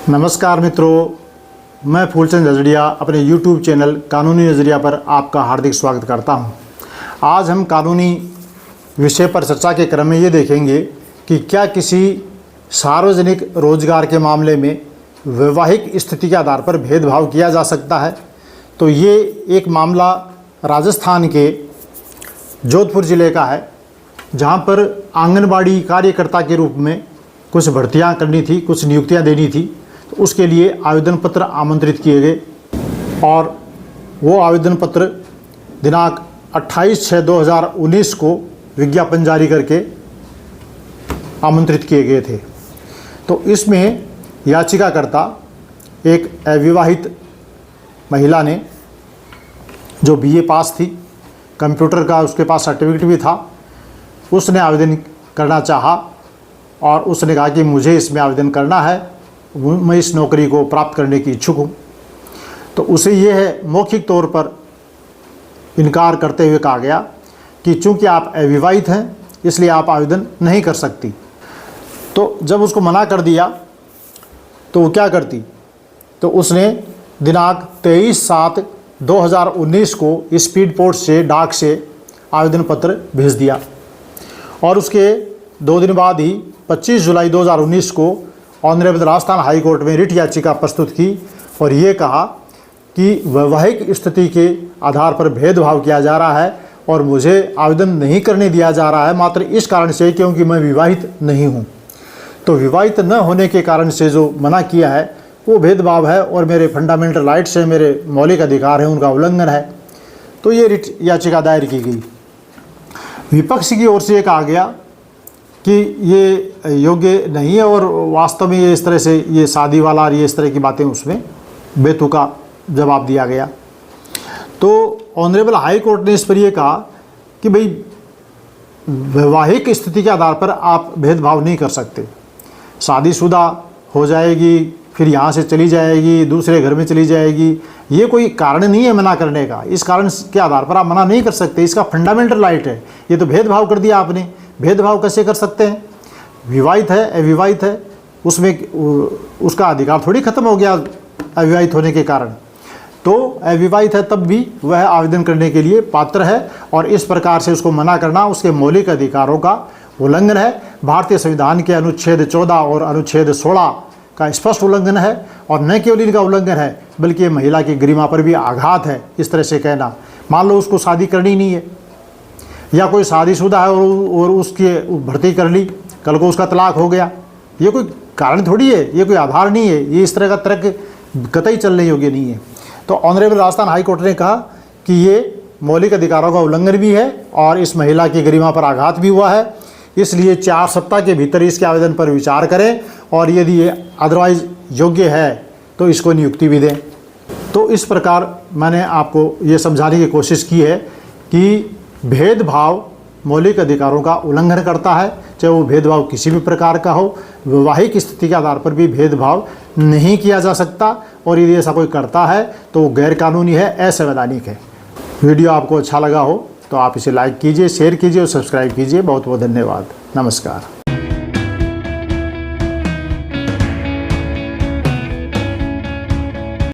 नमस्कार मित्रों, मैं फूलचंद जजड़िया अपने YouTube चैनल कानूनी नज़रिया पर आपका हार्दिक स्वागत करता हूं। आज हम कानूनी विषय पर चर्चा के क्रम में ये देखेंगे कि क्या किसी सार्वजनिक रोजगार के मामले में वैवाहिक स्थिति के आधार पर भेदभाव किया जा सकता है। तो ये एक मामला राजस्थान के जोधपुर ज़िले का है, जहाँ पर आंगनबाड़ी कार्यकर्ता के रूप में कुछ भर्तियाँ करनी थी, कुछ नियुक्तियाँ देनी थी। तो उसके लिए आवेदन पत्र आमंत्रित किए गए और वो आवेदन पत्र दिनांक 28/6/2019 को विज्ञापन जारी करके आमंत्रित किए गए थे। तो इसमें याचिकाकर्ता एक अविवाहित महिला ने, जो बीए पास थी, कंप्यूटर का उसके पास सर्टिफिकेट भी था, उसने आवेदन करना चाहा और उसने कहा कि मुझे इसमें आवेदन करना है, मैं इस नौकरी को प्राप्त करने की इच्छुक हूँ। तो उसे यह है मौखिक तौर पर इनकार करते हुए कहा गया कि चूंकि आप अविवाहित हैं इसलिए आप आवेदन नहीं कर सकती। तो जब उसको मना कर दिया तो वो क्या करती, तो उसने दिनांक 23/7/2019 को स्पीड पोस्ट से, डाक से आवेदन पत्र भेज दिया और उसके 2 दिन बाद ही 25 जुलाई 2019 को ऑनरेबल राजस्थान हाई कोर्ट में रिट याचिका प्रस्तुत की और ये कहा कि वैवाहिक स्थिति के आधार पर भेदभाव किया जा रहा है और मुझे आवेदन नहीं करने दिया जा रहा है, मात्र इस कारण से क्योंकि मैं विवाहित नहीं हूँ। तो विवाहित न होने के कारण से जो मना किया है वो भेदभाव है और मेरे फंडामेंटल राइट्स हैं, मेरे मौलिक अधिकार हैं, उनका उल्लंघन है। तो ये रिट याचिका दायर की गई। विपक्ष की ओर से ये कहा गया कि ये योग्य नहीं है और वास्तव में ये इस तरह से ये शादी वाला और ये इस तरह की बातें उसमें बेतुका जवाब दिया गया। तो ऑनरेबल हाई कोर्ट ने इस पर यह कहा कि भाई वैवाहिक स्थिति के आधार पर आप भेदभाव नहीं कर सकते। शादीशुदा हो जाएगी, फिर यहाँ से चली जाएगी, दूसरे घर में चली जाएगी, ये कोई कारण नहीं है मना करने का। इस कारण के आधार पर आप मना नहीं कर सकते, इसका फंडामेंटल राइट है। ये तो भेदभाव कर दिया आपने। भेदभाव कैसे कर सकते हैं? विवाहित है, अविवाहित है, उसमें उसका अधिकार थोड़ी खत्म हो गया अविवाहित होने के कारण। तो अविवाहित है तब भी वह आवेदन करने के लिए पात्र है और इस प्रकार से उसको मना करना उसके मौलिक अधिकारों का उल्लंघन है। भारतीय संविधान के अनुच्छेद 14 और अनुच्छेद 16 का स्पष्ट उल्लंघन है और न केवल इनका उल्लंघन है बल्कि महिला की गरिमा पर भी आघात है। इस तरह से कहना, मान लो उसको शादी करनी नहीं है या कोई शादीशुदा है और उसकी भर्ती कर ली, कल को उसका तलाक हो गया, ये कोई कारण थोड़ी है, ये कोई आधार नहीं है। ये इस तरह का तर्क कतई चलने योग्य नहीं है। तो ऑनरेबल राजस्थान हाई कोर्ट ने कहा कि ये मौलिक अधिकारों का उल्लंघन भी है और इस महिला की गरिमा पर आघात भी हुआ है, इसलिए 4 सप्ताह के भीतर इसके आवेदन पर विचार करें और यदि ये अदरवाइज योग्य है तो इसको नियुक्ति भी दें। तो इस प्रकार मैंने आपको ये समझाने की कोशिश की है कि भेदभाव मौलिक अधिकारों का उल्लंघन करता है, चाहे वो भेदभाव किसी भी प्रकार का हो। वैवाहिक स्थिति के आधार पर भी भेदभाव नहीं किया जा सकता और यदि ऐसा कोई करता है तो वो गैरकानूनी है, असंवैधानिक है। वीडियो आपको अच्छा लगा हो तो आप इसे लाइक कीजिए, शेयर कीजिए और सब्सक्राइब कीजिए। बहुत बहुत धन्यवाद। नमस्कार।